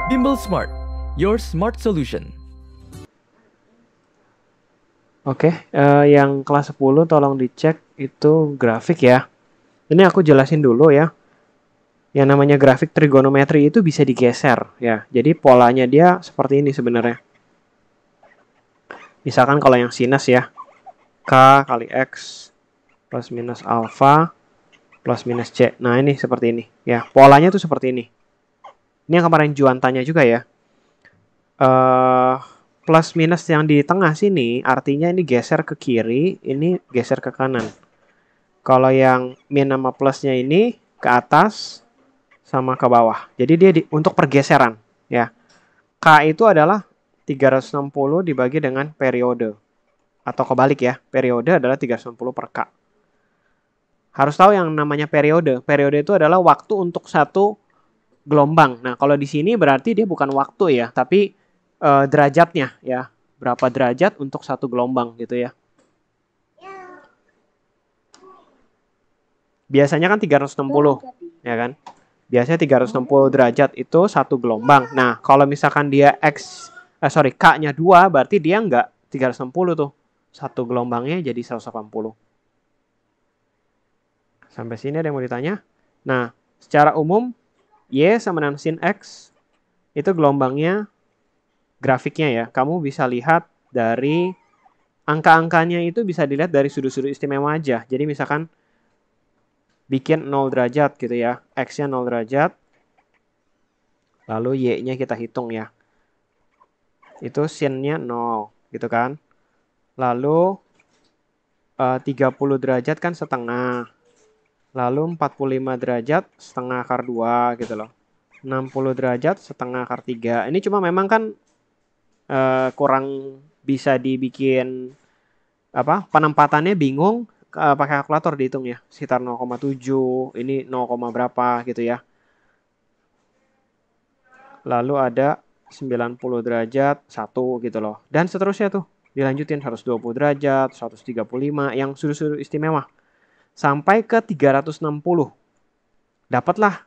Bimbel Smart, your smart solution. Oke, yang kelas 10 tolong dicek itu grafik ya. Ini aku jelasin dulu ya. Yang namanya grafik trigonometri itu bisa digeser ya. Jadi polanya dia seperti ini sebenarnya. Misalkan kalau yang sinus ya, K kali X plus minus alfa plus minus C. Nah ini seperti ini ya. Polanya tuh seperti ini. Ini yang kemarin Juan tanya juga ya. Plus minus yang di tengah sini artinya ini geser ke kiri, ini geser ke kanan. Kalau yang min sama plusnya ini ke atas sama ke bawah. Jadi dia untuk pergeseran ya. K itu adalah 360 dibagi dengan periode. Atau kebalik ya, periode adalah 360 per K. Harus tahu yang namanya periode. Periode itu adalah waktu untuk satu gelombang. Nah, kalau di sini berarti dia bukan waktu ya, tapi derajatnya ya. Berapa derajat untuk satu gelombang gitu ya. Biasanya kan 360 ya kan. Biasanya 360 derajat itu satu gelombang. Nah, kalau misalkan dia K-nya 2 berarti dia enggak 360 tuh. Satu gelombangnya jadi 180. Sampai sini ada yang mau ditanya? Nah, secara umum Y sama dengan sin X itu gelombangnya grafiknya ya. Kamu bisa lihat dari angka-angkanya itu bisa dilihat dari sudut-sudut istimewa aja. Jadi misalkan bikin 0 derajat gitu ya. X-nya 0 derajat. Lalu Y-nya kita hitung ya. Itu sin-nya 0 gitu kan. Lalu 30 derajat kan setengah. Lalu 45 derajat setengah akar 2 gitu loh. 60 derajat setengah akar 3. Ini cuma memang kan kurang bisa dibikin penempatannya bingung pakai kalkulator dihitung ya. Sekitar 0,7, ini 0, berapa gitu ya. Lalu ada 90 derajat 1 gitu loh. Dan seterusnya tuh. Dilanjutin 120 derajat, 135 yang sudut-sudut istimewa. Sampai ke 360. Dapatlah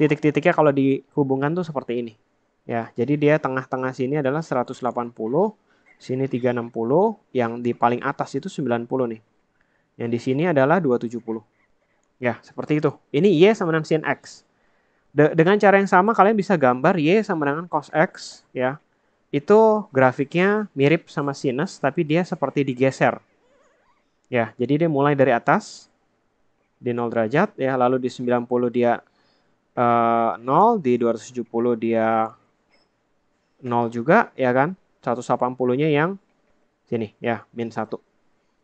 titik-titiknya kalau dihubungkan tuh seperti ini. Ya, jadi dia tengah-tengah sini adalah 180, sini 360, yang di paling atas itu 90 nih. Yang di sini adalah 270. Ya, seperti itu. Ini Y sama dengan sin X. Dengan cara yang sama kalian bisa gambar Y sama dengan cos X ya. Itu grafiknya mirip sama sinus tapi dia seperti digeser. Ya, jadi dia mulai dari atas di 0 derajat ya, lalu di 90 dia 0, di 270 dia 0 juga ya kan. 180-nya yang sini ya, min 1.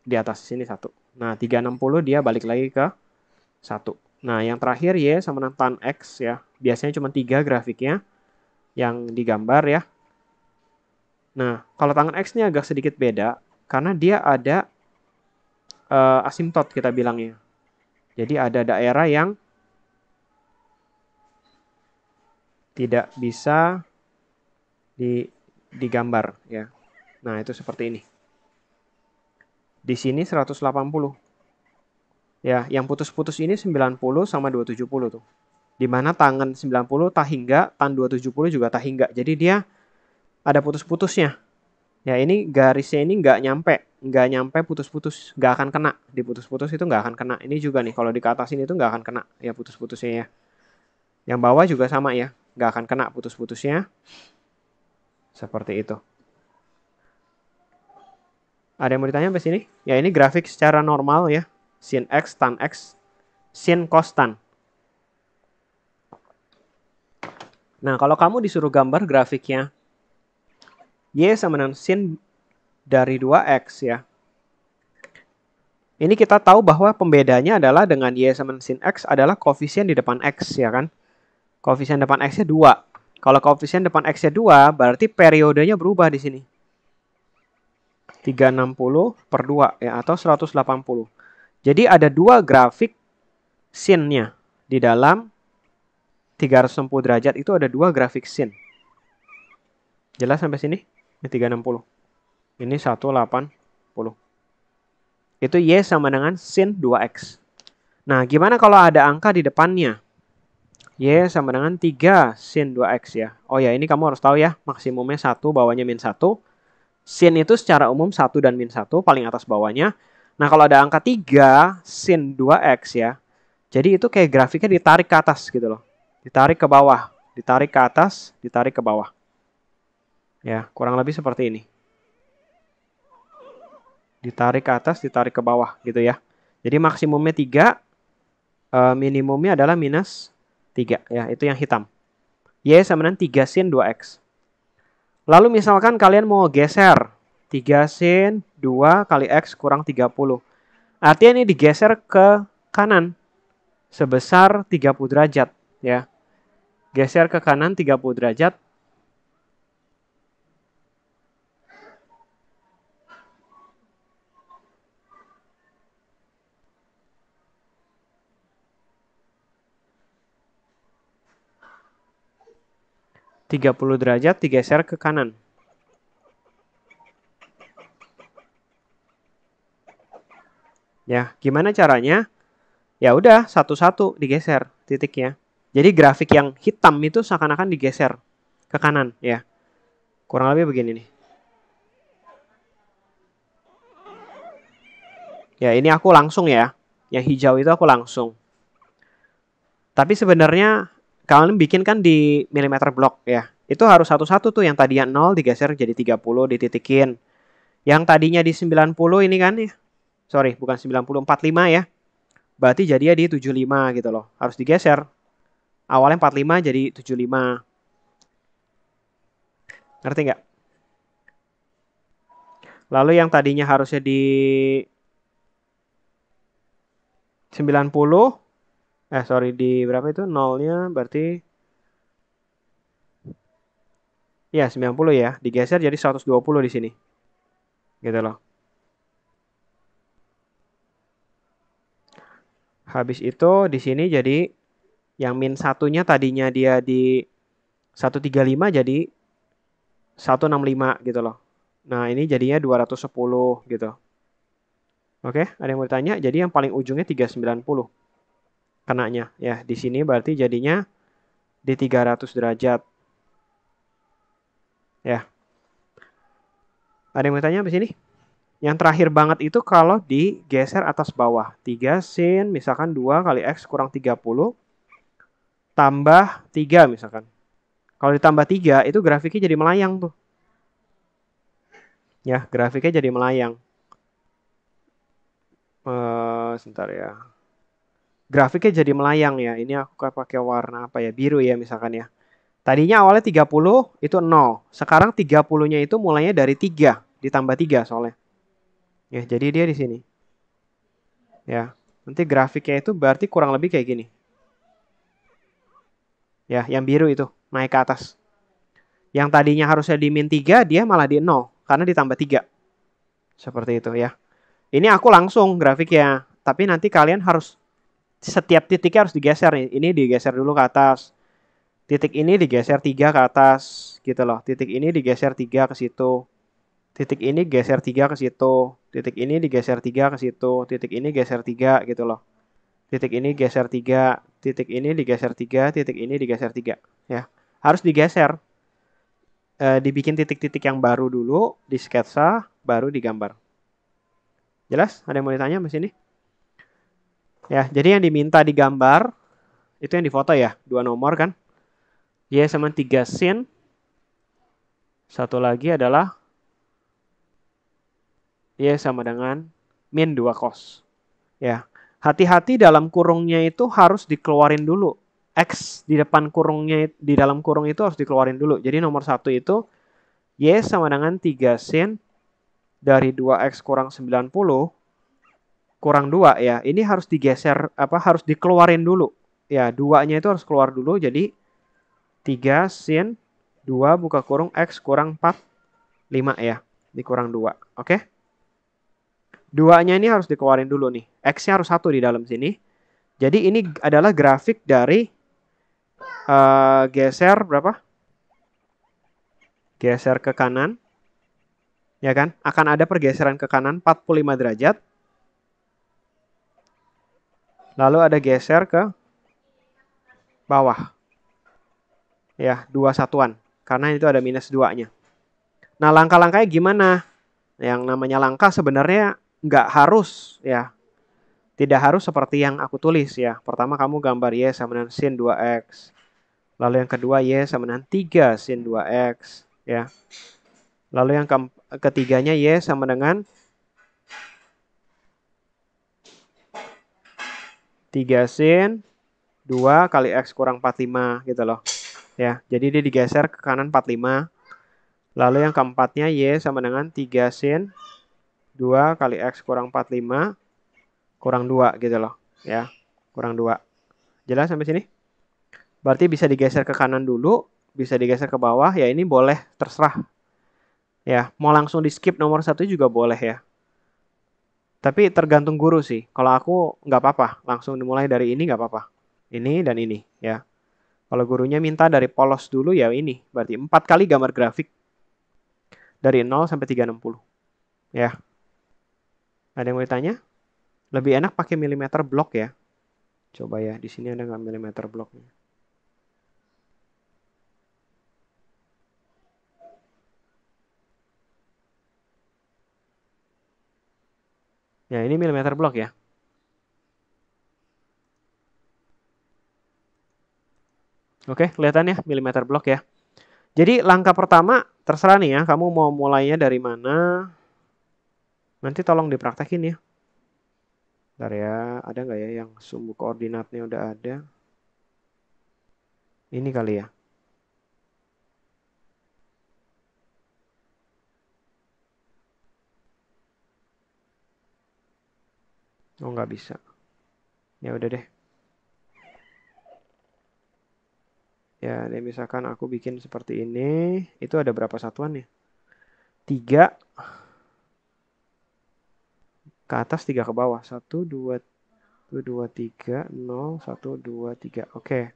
Di atas sini 1. Nah, 360 dia balik lagi ke 1. Nah, yang terakhir Y sama dengan tan X ya. Biasanya cuma 3 grafiknya yang digambar ya. Nah, kalau tangan X ini agak sedikit beda karena dia ada asimtot kita bilangnya. Jadi ada daerah yang tidak bisa digambar ya. Nah, itu seperti ini. Di sini 180. Ya, yang putus-putus ini 90 sama 270 tuh. Di mana tangan 90 tahingga, tan 270 juga tahingga. Jadi dia ada putus-putusnya. Ya, ini garisnya ini nggak nyampe putus-putus, nggak akan kena. Di putus-putus itu nggak akan kena. Ini juga nih, kalau di ke atas ini tuh nggak akan kena ya putus-putusnya ya. Yang bawah juga sama ya, nggak akan kena putus-putusnya. Seperti itu. Ada yang mau ditanya sampai sini? Ya, ini grafik secara normal ya. Sin X, tan X, sin cos tan. Nah, kalau kamu disuruh gambar grafiknya Y sama dengan sin dari 2X ya. Ini kita tahu bahwa pembedanya adalah dengan Y sama dengan sin X adalah koefisien di depan X ya kan. Koefisien depan X-nya 2. Kalau koefisien depan X-nya 2, berarti periodenya berubah di sini. 360 per 2 ya, atau 180. Jadi ada 2 grafik sin-nya. Di dalam 360 derajat itu ada 2 grafik sin. Jelas sampai sini? Ini 360. Ini 180. Itu Y sama dengan sin 2X. Nah, gimana kalau ada angka di depannya? Y sama dengan 3 sin 2X ya. Oh ya, ini kamu harus tahu ya, maksimumnya 1, bawahnya min 1. Sin itu secara umum 1 dan min 1, paling atas bawahnya. Nah, kalau ada angka 3 sin 2X ya, jadi itu kayak grafiknya ditarik ke atas gitu loh. Ditarik ke bawah, ditarik ke atas, ditarik ke bawah. Ya, kurang lebih seperti ini. Ditarik ke atas, ditarik ke bawah gitu ya. Jadi maksimumnya 3, minimumnya adalah minus 3 ya, itu yang hitam. Y sama dengan 3 sin 2X. Lalu misalkan kalian mau geser 3 sin 2 kali X kurang 30. Artinya ini digeser ke kanan sebesar 30 derajat ya. Geser ke kanan 30 derajat. ,30 derajat digeser ke kanan. Ya, gimana caranya? Ya udah, satu-satu digeser titiknya. Jadi grafik yang hitam itu seakan-akan digeser ke kanan ya. Kurang lebih begini nih. Ya, ini aku langsung ya. Yang hijau itu aku langsung. Tapi sebenarnya kalian bikin kan di milimeter block ya. Itu harus satu-satu tuh, yang tadinya 0 digeser jadi 30 dititikin. Yang tadinya di 90 ini kan ya. Sorry, bukan 90, 45 ya. Berarti jadinya di 75 gitu loh. Harus digeser. Awalnya 45 jadi 75. Ngerti nggak? Lalu yang tadinya harusnya di 90, sorry, di berapa itu? Nolnya berarti ya 90 ya. Digeser jadi 120 di sini. Gitu loh. Habis itu di sini jadi yang min satunya tadinya dia di 135 jadi 165 gitu loh. Nah, ini jadinya 210 gitu. Oke, ada yang mau ditanya? Jadi yang paling ujungnya 390 kenanya. Ya, di sini berarti jadinya di 300 derajat. Ya. Ada yang mau tanya di sini? Yang terakhir banget itu kalau digeser atas bawah. 3 sin misalkan 2 kali X kurang 30 tambah 3 misalkan. Kalau ditambah 3 itu grafiknya jadi melayang tuh. Ya, grafiknya jadi melayang. Sebentar ya. Grafiknya jadi melayang ya. Ini aku pakai warna apa ya? Biru ya misalkan ya. Tadinya awalnya 30 itu 0. Sekarang 30-nya itu mulainya dari 3 ditambah 3 soalnya. Ya, jadi dia di sini. Ya. Nanti grafiknya itu berarti kurang lebih kayak gini. Ya, yang biru itu naik ke atas. Yang tadinya harusnya di min 3, dia malah di 0 karena ditambah 3. Seperti itu ya. Ini aku langsung grafiknya, tapi nanti kalian harus setiap titiknya harus digeser nih. Ini digeser dulu ke atas. Titik ini digeser 3 ke atas gitu loh. Titik ini digeser 3 ke situ. Titik ini geser 3 ke situ. Titik ini digeser 3 ke situ. Titik ini geser 3 gitu loh. Titik ini geser 3, titik ini digeser 3, titik ini digeser 3 ya. Harus digeser. Dibikin titik-titik yang baru dulu, di sketsa, baru digambar. Jelas? Ada yang mau ditanya di sini? Ya, jadi yang diminta digambar itu yang difoto ya, 2 nomor kan. Y sama 3 sin. Satu lagi adalah Y sama dengan min 2 cos. Ya. Hati-hati dalam kurungnya itu harus dikeluarin dulu. X di depan kurungnya, di dalam kurung itu harus dikeluarin dulu. Jadi nomor 1 itu Y sama dengan 3 sin dari 2X kurang 90 kurang 2 ya. Ini harus digeser, harus dikeluarin dulu. Ya, 2-nya itu harus keluar dulu. Jadi 3 sin 2 buka kurung X kurang 4, 5 ya. Dikurang 2. Oke? 2-nya ini harus dikeluarin dulu nih. X-nya harus 1 di dalam sini. Jadi ini adalah grafik dari geser berapa? Geser ke kanan. Ya kan? Akan ada pergeseran ke kanan 45 derajat. Lalu ada geser ke bawah. ya, 2 satuan. Karena itu ada minus 2-nya. Nah, langkah-langkahnya gimana? Yang namanya langkah sebenarnya nggak harus ya. Tidak harus seperti yang aku tulis ya. Pertama kamu gambar Y sama dengan sin 2X. Lalu yang kedua Y sama dengan 3 sin 2X ya. Lalu yang ketiganya Y sama dengan 3 sin 2 kali X kurang 45 gitu loh. Ya, jadi dia digeser ke kanan 45. Lalu yang keempatnya Y sama dengan 3 sin 2 kali X kurang 45 kurang 2 gitu loh. Ya, kurang 2. Jelas sampai sini? Berarti bisa digeser ke kanan dulu, bisa digeser ke bawah. Ya ini boleh, terserah. Ya, mau langsung di skip nomor 1 juga boleh ya. Tapi tergantung guru sih. Kalau aku nggak apa-apa, langsung dimulai dari ini nggak apa-apa. Ini dan ini ya. Kalau gurunya minta dari polos dulu ya ini. Berarti 4 kali gambar grafik. Dari 0 sampai 360. Ya. Ada yang mau ditanya? Lebih enak pakai milimeter blok ya. Coba ya, di sini ada nggak milimeter bloknya? Ya, ini milimeter blok ya. Oke, kelihatan ya milimeter blok ya. Jadi langkah pertama terserah nih ya, kamu mau mulainya dari mana. Nanti tolong dipraktekin ya. Bentar ya, ada nggak ya yang sumbu koordinatnya udah ada? Ini kali ya. Oh nggak bisa. Ya udah deh. Ya, ini misalkan aku bikin seperti ini. Itu ada berapa satuan ya? 3 ke atas, 3 ke bawah. 1, 2, 2, 3, 0, 1, 2, 3. Oke.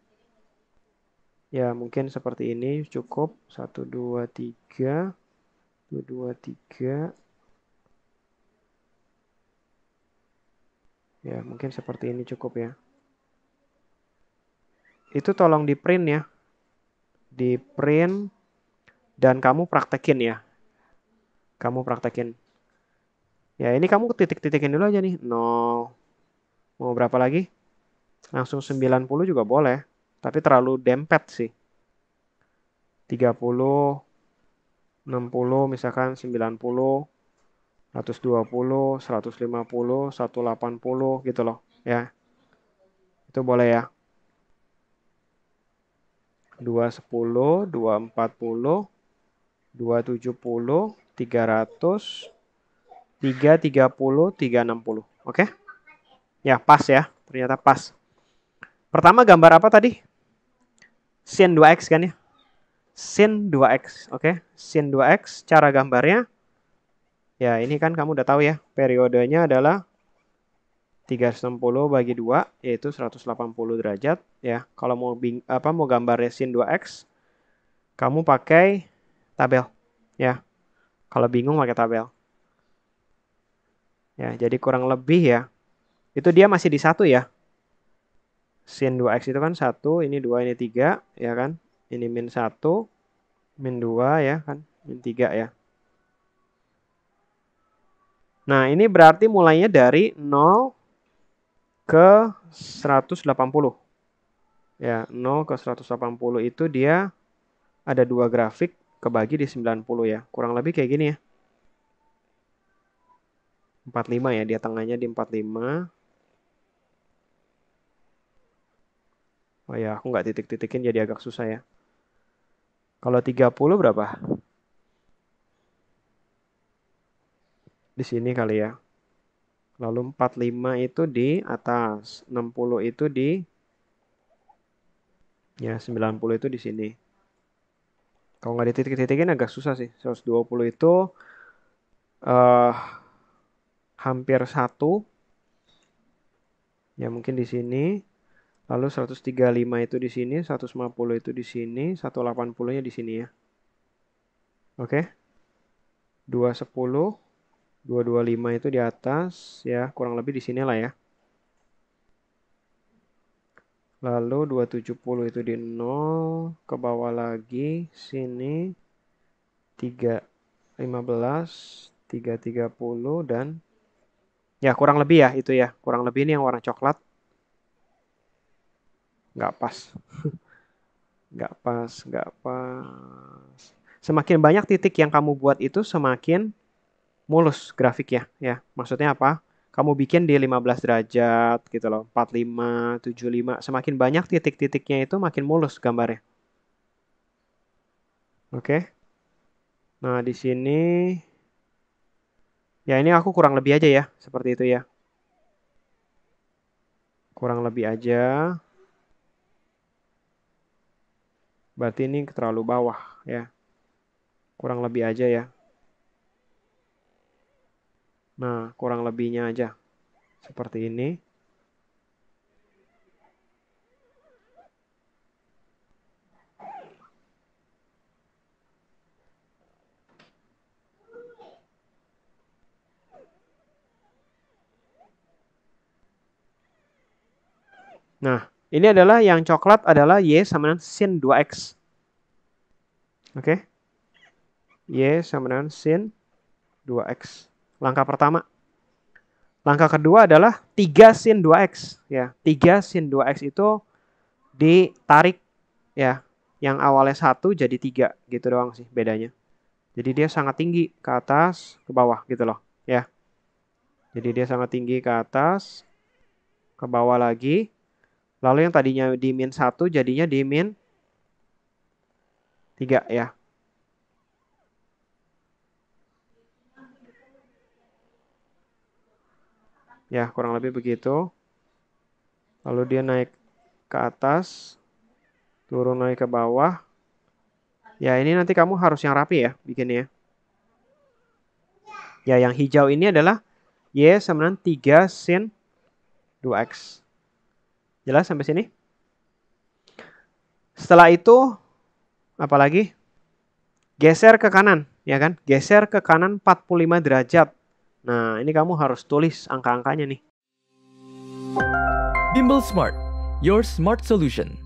Ya, mungkin seperti ini cukup. 1, 2, 3. 1, 2, 3. Ya, mungkin seperti ini cukup ya. Itu tolong di print ya. Di print dan kamu praktekin ya. Kamu praktekin. Ya, ini kamu titik-titikin dulu aja nih. 0. Mau berapa lagi? Langsung 90 juga boleh. Tapi terlalu dempet sih. 30, 60, misalkan 90, 120, 150, 180 gitu loh. Ya, itu boleh ya. 210, 240, 270, 300, 330, 360. Oke? Ya, pas ya. Ternyata pas. Pertama gambar apa tadi? Sin 2x kan ya? Sin 2x, oke? Sin 2x, cara gambarnya. Ya, ini kan kamu udah tahu ya. Periodenya adalah 360 bagi 2, yaitu 180 derajat. Ya, kalau mau gambar sin 2x, kamu pakai tabel. Ya, kalau bingung pakai tabel. Ya, jadi kurang lebih ya. Itu dia masih di 1 ya. Sin 2x itu kan 1, ini 2, ini 3, ya kan? Ini min 1, min 2 ya kan? Min 3 ya. Nah, ini berarti mulainya dari 0 ke 180. Ya, 0 ke 180 itu dia ada 2 grafik kebagi di 90 ya. Kurang lebih kayak gini ya. 45 ya, dia tengahnya di 45. Oh ya, aku nggak titik-titikin jadi agak susah ya. Kalau 30 berapa? Di sini kali ya. Lalu 45 itu di atas. 60 itu di, ya 90 itu di sini. Kalau nggak dititik-titikin agak susah sih. 120 itu hampir 1. Ya mungkin di sini. Lalu 135 itu di sini, 150 itu di sini, 180-nya di sini ya. Oke. 210, 225 itu di atas ya, kurang lebih di sini lah ya. Lalu 270 itu di 0 ke bawah lagi, sini 3.15, 3.30 dan ya kurang lebih ya itu ya. Kurang lebih ini yang warna coklat. Nggak pas. Nggak pas, nggak pas. Semakin banyak titik yang kamu buat itu semakin mulus grafiknya ya. Maksudnya apa? Kamu bikin di 15 derajat gitu loh. 45, 75. Semakin banyak titik-titiknya itu makin mulus gambarnya. Oke. Nah, di sini ya ini aku kurang lebih aja ya, seperti itu ya. Kurang lebih aja. Berarti ini terlalu bawah ya. Kurang lebih aja ya. Nah, kurang lebihnya aja. Seperti ini. Nah, ini adalah yang coklat adalah Y sama dengan sin 2X. Oke. Y sama dengan sin 2X. Langkah pertama. Langkah kedua adalah 3 sin 2X. Ya, 3 sin 2X itu ditarik ya. Yang awalnya 1 jadi 3. Gitu doang sih bedanya. Jadi dia sangat tinggi ke atas, ke bawah gitu loh. Ya. Jadi dia sangat tinggi ke atas, ke bawah lagi. Lalu yang tadinya di min 1 jadinya di min 3 ya. Ya, kurang lebih begitu. Lalu dia naik ke atas, turun naik ke bawah. Ya, ini nanti kamu harus yang rapi ya bikinnya. Ya, yang hijau ini adalah Y sama dengan 3 sin 2X. Jelas sampai sini? Setelah itu, apalagi? Geser ke kanan, ya kan? Geser ke kanan 45 derajat. Nah, ini kamu harus tulis angka-angkanya nih. Bimble Smart, your smart solution.